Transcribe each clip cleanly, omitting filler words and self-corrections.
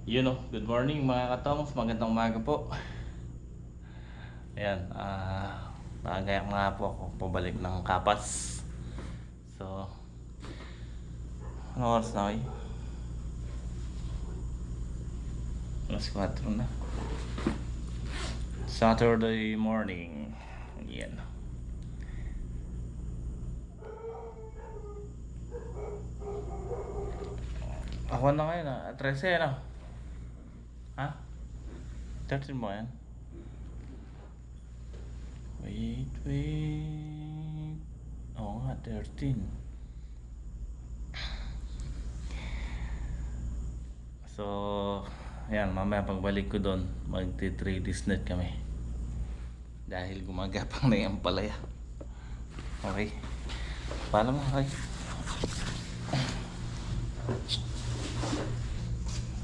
Good morning mga katongs, magandang umaga po. Ayan, nagayak nga po ako pabalik ng Kapas. So, ano oras na kayo? Alas 4 na. Saturday morning. Ayan. Ako na ngayon 13 na. Ha? 13 mo yan? Wait. Oo nga, 13. So, ayan, mamaya pagbalik ko doon, magti-3 days net kami. Dahil gumagapang na yung palaya. Okay. Paalam mo, okay.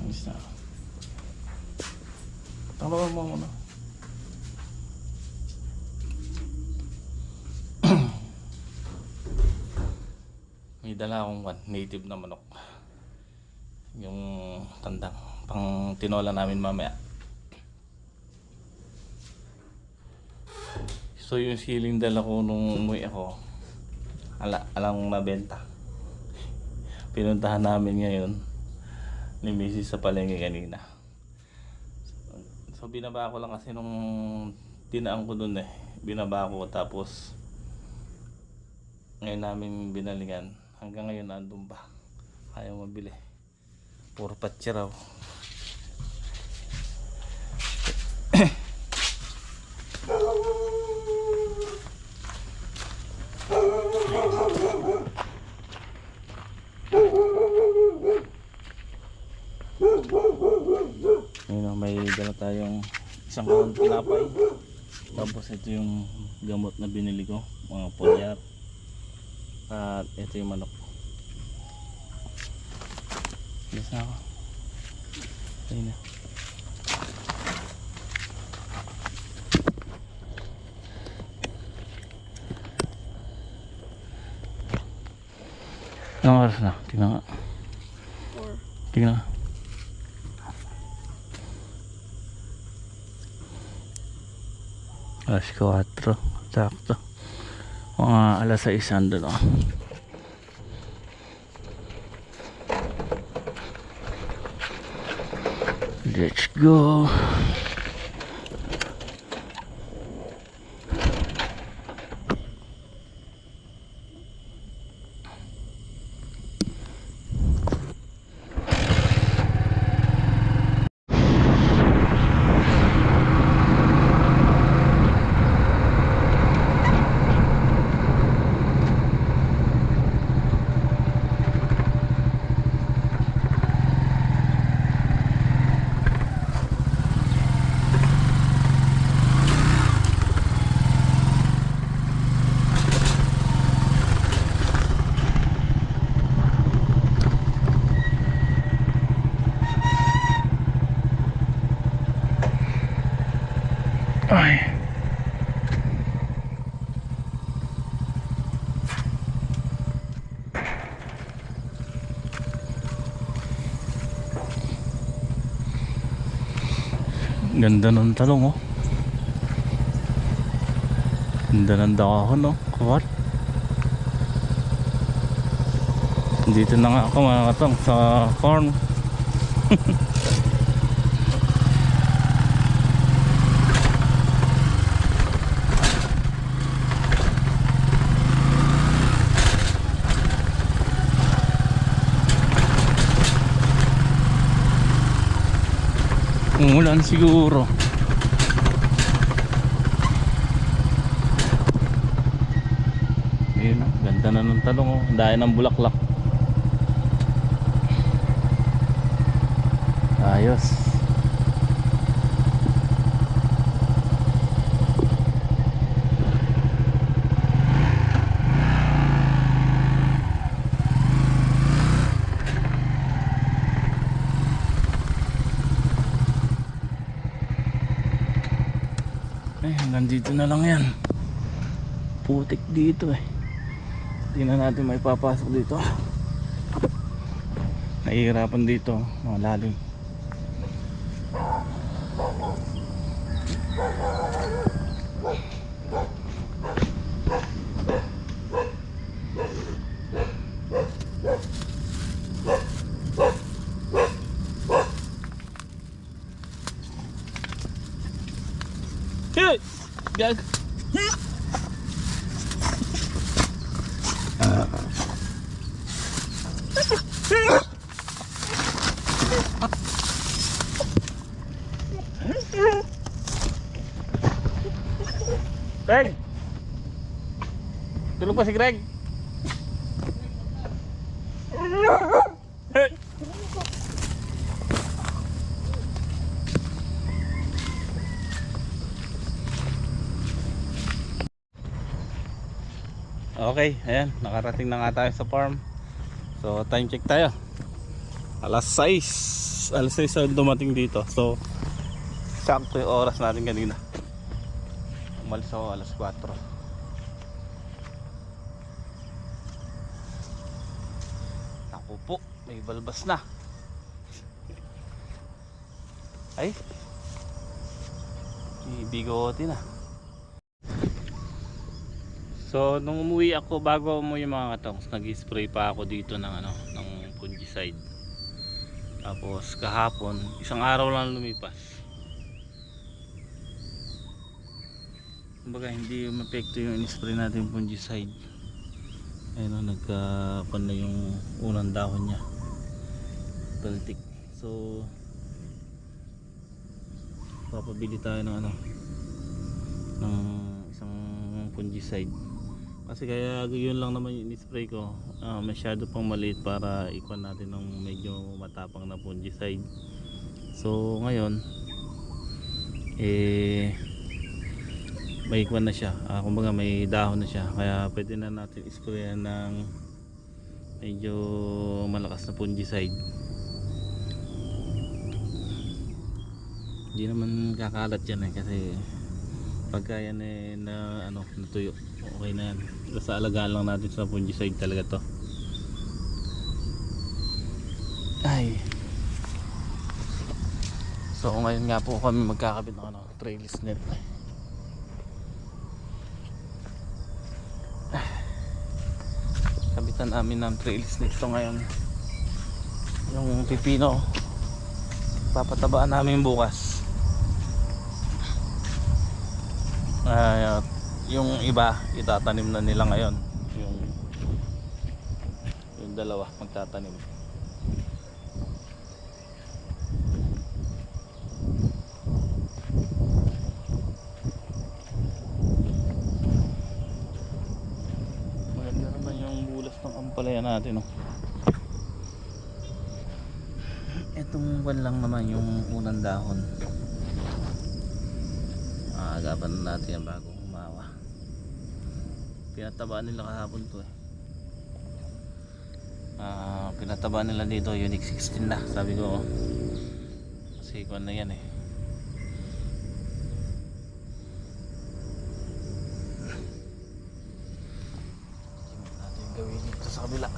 Ayos na. Tanglawan mo muna. May dala akong native na manok. Yung tandang pang tinola namin mamaya. So yung siling dala ko nung umuwi ako, alang nabenta. Pinuntahan namin ngayon ni Mrs. sa palengke kanina. So binaba ko lang kasi nung tinaan ko dun binaba ko tapos ngayon namin binalingan. Hanggang ngayon nandun pa. Ayaw mabili. Puro patsi raw. Ayun, may dala tayong isang kahon tinapay. Tapos ito yung gamot na binili ko, mga polyap. At ito yung manok. Yes na ako. Ayun na. Anong oras na? Tingnan nga. 4. Tingnan nga. Alas 4. Sakto. Mga alas 6 andun ako. Let's go. Ay. Ganda ng talong Ganda ng dahon Kawat. Dito na nga ako mga katong sa farm. Umulan siguro. Ayun ganda na ng talong dahil ng bulaklak. Ayos. Hanggang dito na lang yan. Putik dito Hindi na natin may papasok dito. Nahihirapan dito, malalim. Hey! Gag! Greg! Tulog pa si Greg! Hey! Okay, ayan, nakarating na nga tayo sa farm. So time check tayo. Alas 6 ako dumating dito. So sakto yung oras natin kanina. Umalis ako alas 4. Naku po, may balbas na. Ay, may bigote na. So nung umuwi ako, bago umuwi mga katongs, nag-spray pa ako dito ng ng fungicide. Tapos kahapon, isang araw lang lumipas. Kumbaga hindi mapekto yung in-spray natin fungicide. Ayun, nagkapan na yung unang dahon niya. Taltik. So papabili tayo ng ng isang fungicide. Kasi kaya yun lang naman yung in-spray ko. Masyado pang maliit para ikuan natin ng medyo matapang na fungicide. So ngayon may ikuan na siya. Kumbaga may dahon na siya. Kaya pwede na natin isprayan ng medyo malakas na fungicide. Hindi naman kakalat yan kasi pagka yan na natuyo, okay na yan. Basta alagaan lang natin sa fungicide talaga to. Ay, so ngayon nga po kami magkakabit ng trellis net. Kabitan namin ng trellis net to ngayon. Yung pipino papatabaan namin bukas. Yung iba itatanim na nila ngayon. Yung dalawa magtatanim. Maganda naman yung bulas ng ampalaya natin, oh. Etong buwan lang naman yung unang dahon. Agapan na natin yan bago humawa. Pinatabaan nila kahapon to, pinatabaan nila dito Unique 16 na, sabi ko. Kasi kuwan na yan natin gawin dito sa kabila.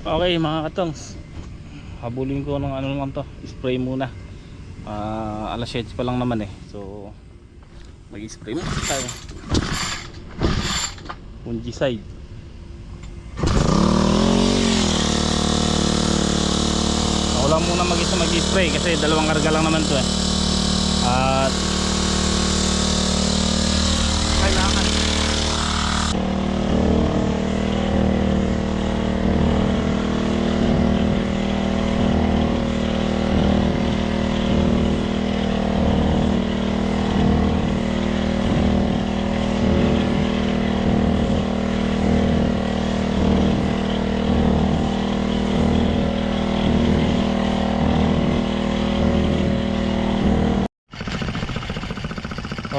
Okay mga katongs, habulin ko ng lang to, spray muna. Alas 7 pa lang naman so mag-spray muna tayo fungicide. Ako lang muna mag-isa mag-spray kasi dalawang karga lang naman to at kailangan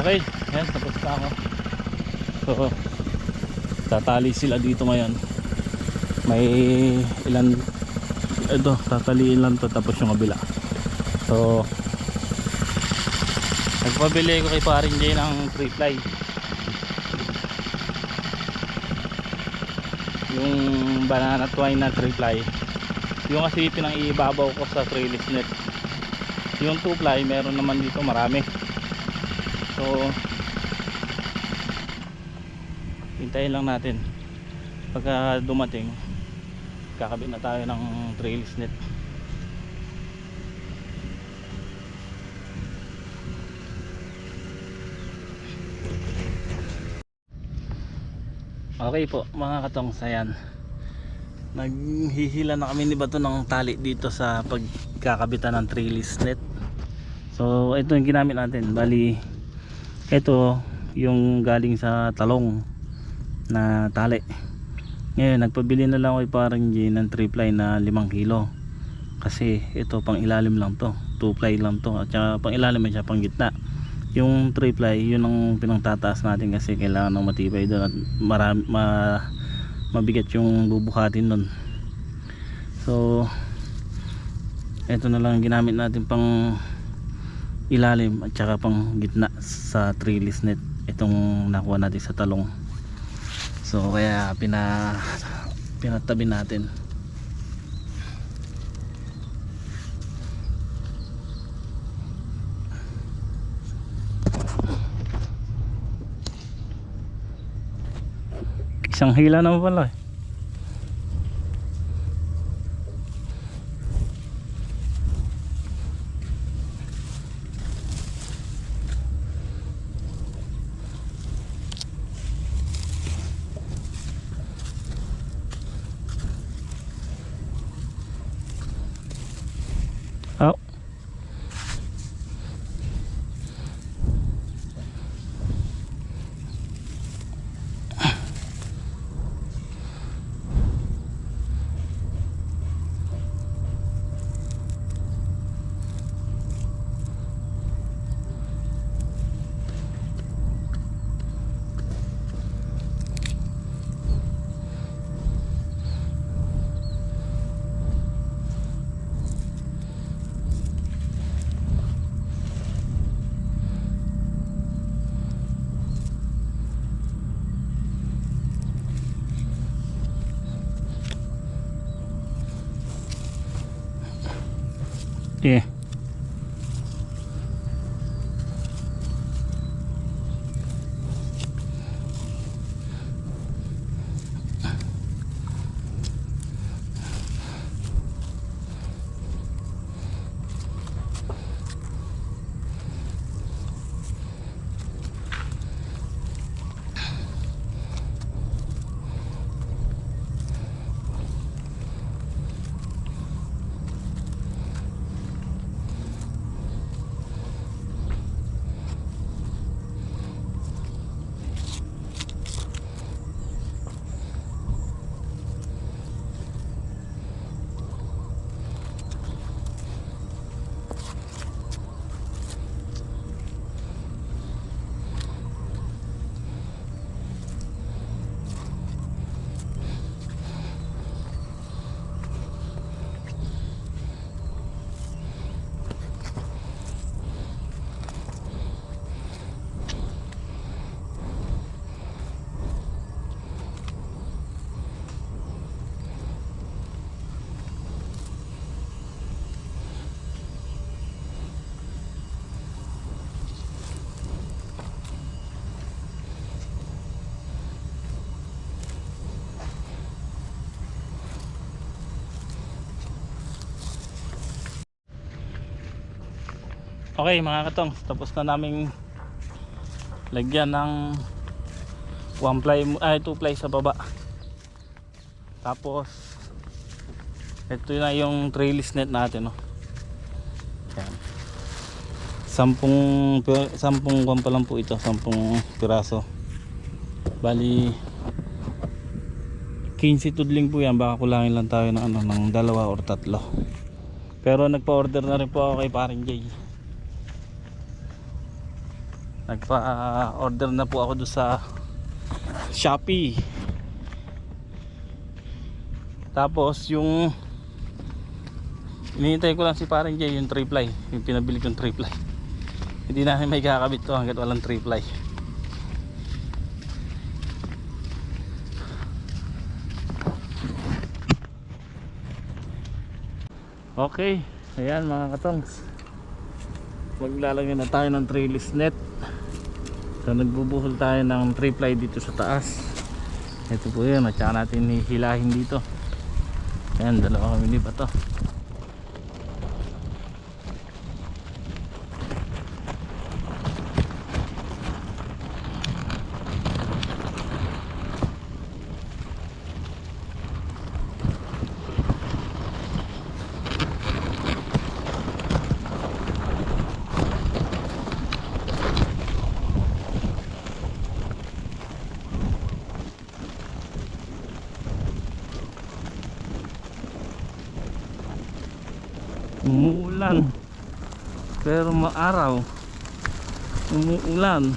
Okay, ayan, tapos na ako. So, tatali sila dito ngayon. May ilan, ito, tataliin lang to, tapos yung kabila. So, nagpabili ko kay paring Jay ng 3-ply. Yung banana twine na 3-ply. Yung kasi pinang-ibabaw ko sa trellis net. Yung 2-ply, meron naman dito marami. So, hintayin lang natin. Pagka dumating, kakabit na tayo ng trellis net. Okay po mga katong, sayan, naghihila na kami ni Bato ng tali dito sa pagkakabitan ng trellis net. So ito yung ginamit natin. Bali, ito yung galing sa talong na tali. Ngayon nagpabili na lang ako parang ng 3-ply na 5 kilo. Kasi ito pang ilalim lang to, 2-ply lang to, at saka pang ilalim at saka pang gitna. Yung 3-ply, yun ang pinangtataas natin kasi kailangan ng matibay doon at mabigat yung bubuhatin doon. So ito na lang ginamit natin pang ilalim at saka pang gitna sa trellis net, itong nakuha natin sa talong. So kaya pinatabi natin. Isang hila naman pala eh. Oh. Yeah. Okay mga katong, tapos na naming lagyan ng 2-ply sa baba. Tapos ito na yung trellis net natin, no? Yan. 10 kwan pa lang po ito, 10 piraso. Bali 15 tudling po yan, baka kulangin lang tayo ng ng 2 or 3. Pero nagpa-order na rin po ako kay paring Jay. Nagpa-order na po ako doon sa Shopee. Tapos yung hinihintay ko lang si parang Jay, yung 3-ply, yung pinabili kong 3-ply. Hindi na may kakabit to hanggat walang 3-ply. Okay, ayan mga katongs, maglalagay na tayo ng trellis net. So nagbubuhol tayo ng 3-ply dito sa taas. Ito po yun, at saka natin hihilahin dito. Ayan, dalawa kami pa to. Umuulan pero maaraw. Umuulan.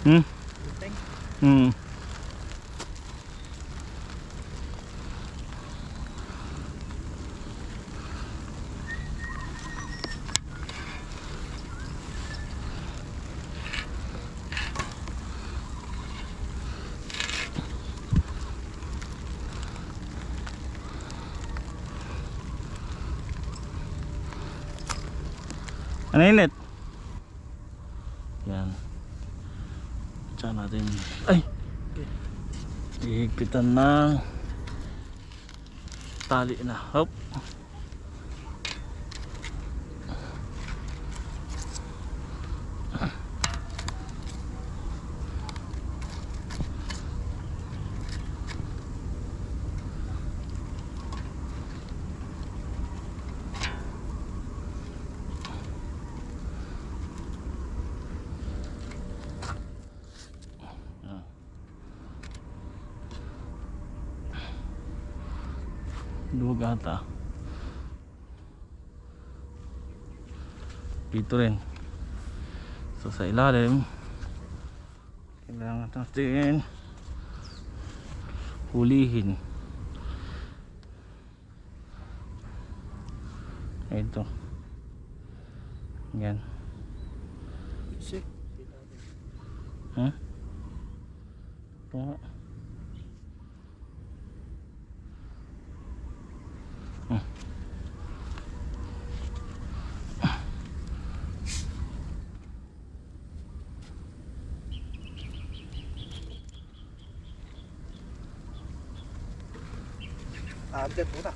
Hmm? Hmm. Ano init? Yan. Tsaka natin, ay, ihigpitan ng tali na. Hop. Duwag ata. Dito rin. So sa ilalim kailangan natin hulihin. Ito. Yan. Huh? Agad muna.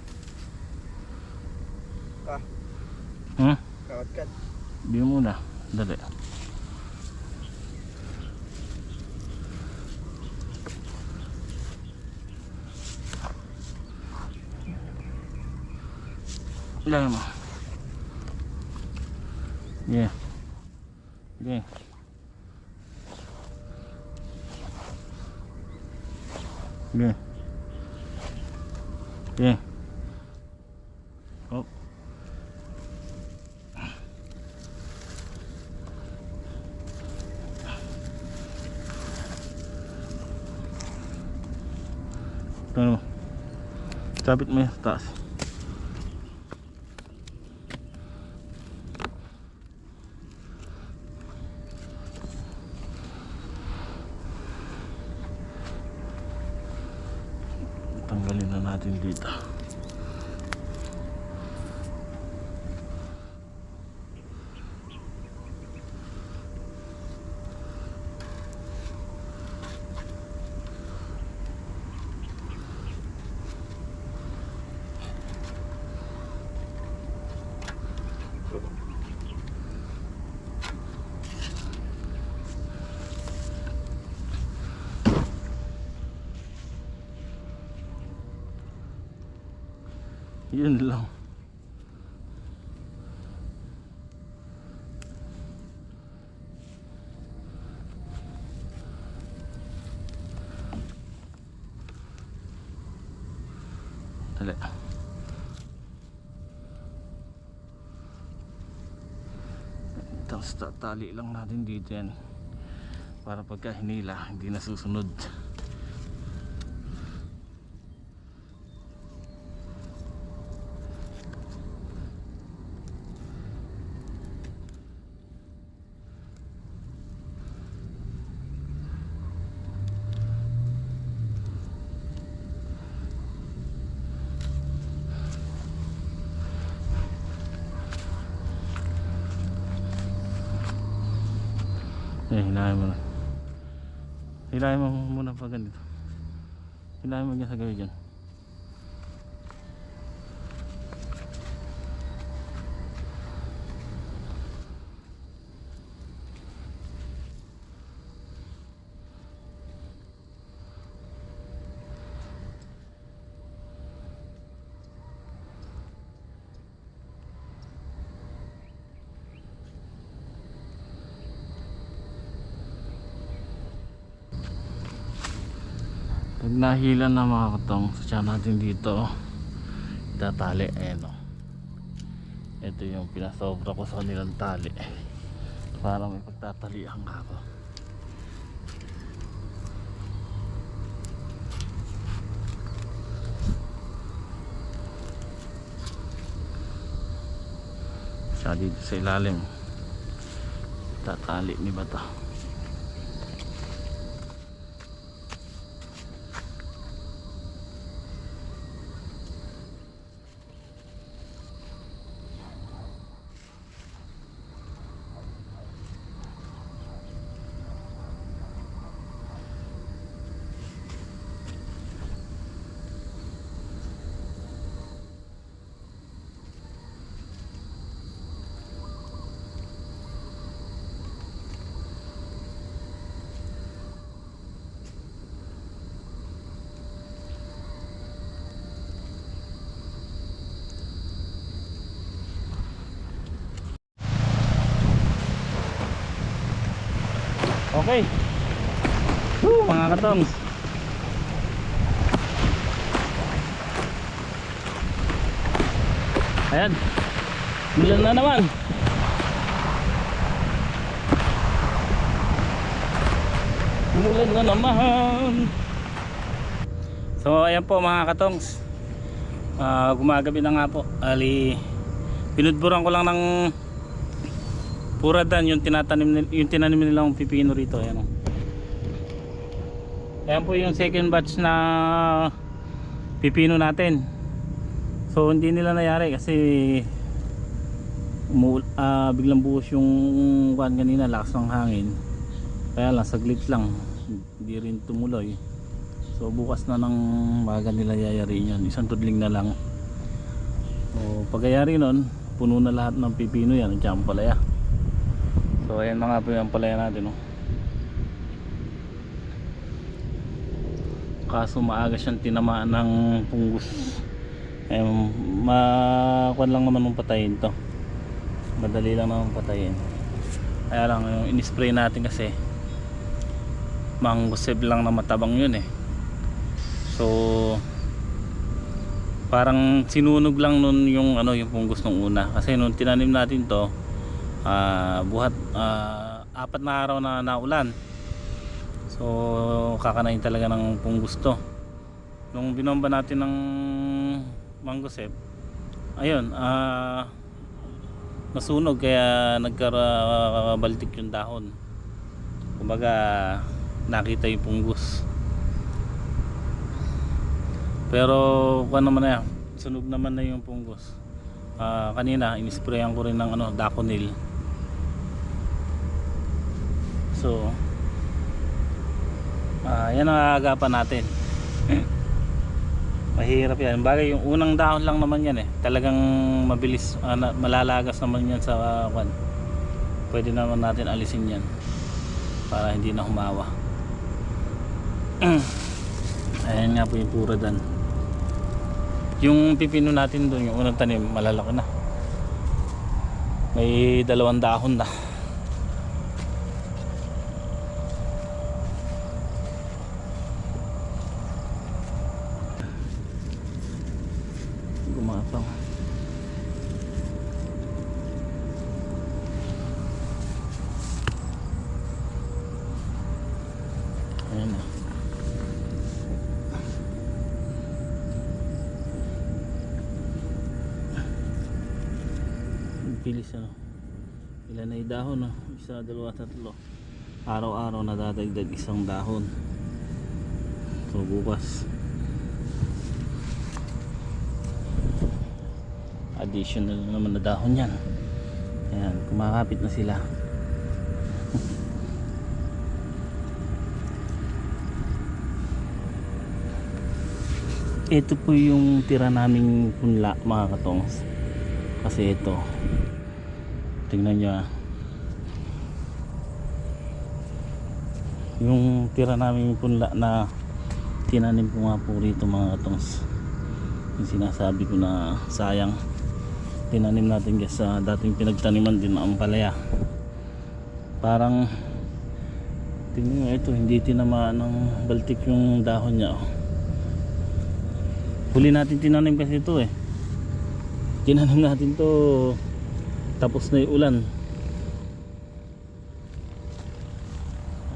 Kawat-kat. Di muna. Dali. Dali mo. Yeah. Yeah. Yeah. Yeah. Oh. Ano? Sabit mo yung taas. Tanggalin na natin dito. Yun lang. Dali. Tapos tatali lang natin dito yan para pagka hinila hindi nasusunod. Hinahin mo na. Hinahin mo muna pa ganito. Hinahin mo dyan sa gawin dyan. Pag nahila na mga katong, satya natin dito itatali. Ayan o, ito yung pinasobra ko sa kanilang tali para may pagtatalihan ka ako. Satya dito sa ilalim tatali ni bata. Okay. Mga katongs, ayan, bulan na naman. Bulan na naman. So ayan po mga katongs, gumagabi na nga po. Ali, pinudburan ko lang ng puradan yung tinanim nilang pipino rito. Ayan o. Ayan po yung second batch na pipino natin. So hindi nila nayari kasi biglang buhos yung kuwan kanina, lakas ng hangin. Kaya lang saglit lang, hindi rin tumuloy. So bukas na ng maga nila yayari yan. Isang tudling na lang. So pagkayari nun, puno na lahat ng pipino yan. Diyan palaya. So ayan na nga po yung palaya natin, no? Kaso maaga siyang tinamaan ng pungus. Makuan lang naman ng patayin to. Madali lang naman patayin. Kaya lang yung in-spray natin kasi mangguseb lang na matabang yun eh. So parang sinunog lang nun yung yung pungus nung una. Kasi nung tinanim natin to, buhat 4 na araw na naulan. So kakanain talaga ng pungus to. Nung binomba natin ng mangguseb, ayun, nasunog kaya nagkabaltik yung dahon. Kumbaga nakita yung pungus. Pero kung naman na yan, sunog naman na yung pungus. Kanina in-sprayan ko rin ng Daconil. So yan ang agapan natin. Mahirap yan. Bagay yung unang dahon lang naman yan eh. Talagang mabilis, malalagas naman yan sa kwan. Pwede naman natin alisin yan para hindi na humawa. Ayan nga po yung puradan. Yung pipino natin doon, yung unang tanim, malalaki na. May 2 dahon na. Gumapang. Ayan na. Pilis ano. Ilan na yung dahon no? 1, 2, 3. Araw-araw nadadagdag 1 dahon. So bukas additional na naman na dahon yan. Ayan, kumakapit na sila. Ito po yung tira naming punla mga katongs. Kasi ito, tingnan nyo yung tira naming punla na tinanim ko nga po rito mga katongs. Yung sinasabi ko na sayang, tinanim natin guys sa dating pinagtaniman din ng ampalaya. Parang tingnan nyo ito, hindi tinamaan ng baltik yung dahon nya. Huli natin tinanim kasi ito eh. Tinanim natin to tapos na yung ulan.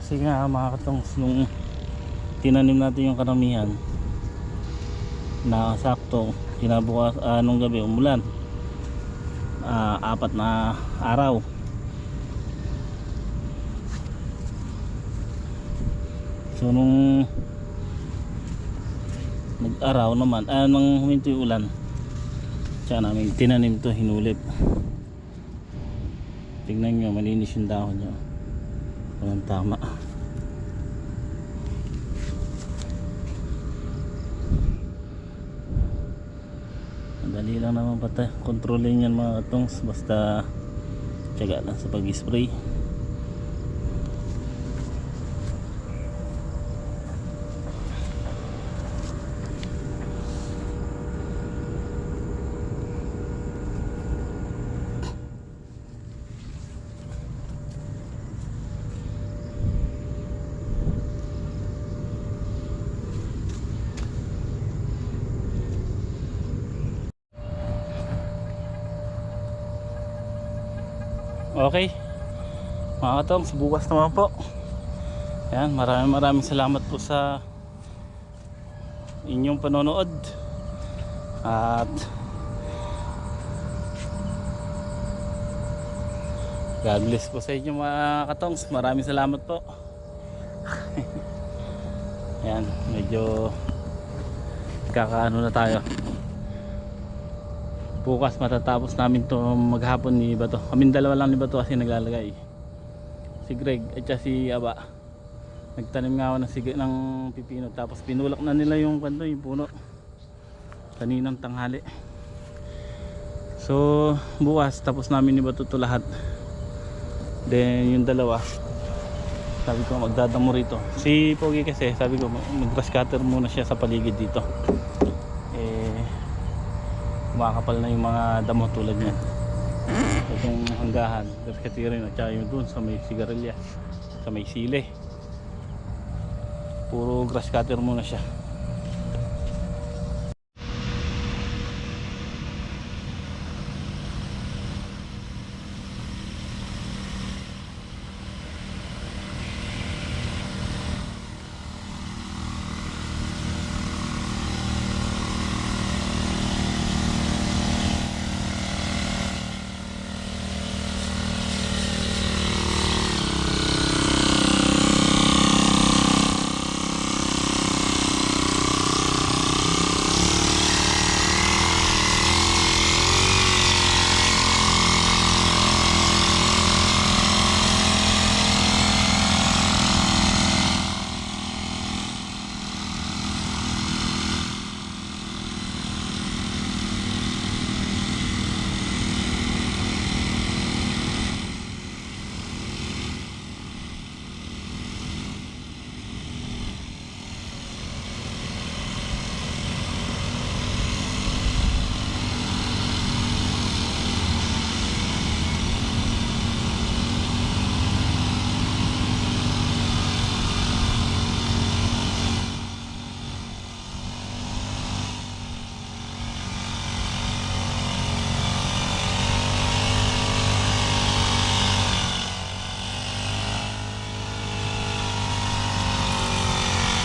Kasi nga mga katongs, nung tinanim natin yung karamihan na sakto, kinabukas nung gabi umulan. 4 na araw. So nung nag-araw naman, nang huminto yung ulan, tsaka namin tinanim to, hinulip. Tingnan nyo, malinis yung dahon nyo. Walang tama. Madali lang naman pata kontrolin yan mga katongs, basta tiyaga lang sa pag-spray. Okay mga katongs, bukas naman po. Yan, maraming salamat po sa inyong panonood at God bless po sa inyo mga katongs. Maraming salamat po. Yan, medyo kakaano na tayo. Bukas matatapos namin to maghapon ni Bato. Kaming dalawa lang ni Bato kasi naglalagay. Si Greg at si Aba. Nagtanim nga ako ng pipino. Tapos pinulak na nila yung puno kaninang tanghali. So bukas tapos namin ni Bato to lahat. Then yung dalawa, sabi ko magdadamo rito. Si Pogi kasi sabi ko mag-grass cutter muna siya sa paligid dito. Makakapal na yung mga damo tulad niyan. Itong hanggahan, gaskatirin at saka yung dun sa may sigarilya, sa may sili. Puro grass cutter muna siya.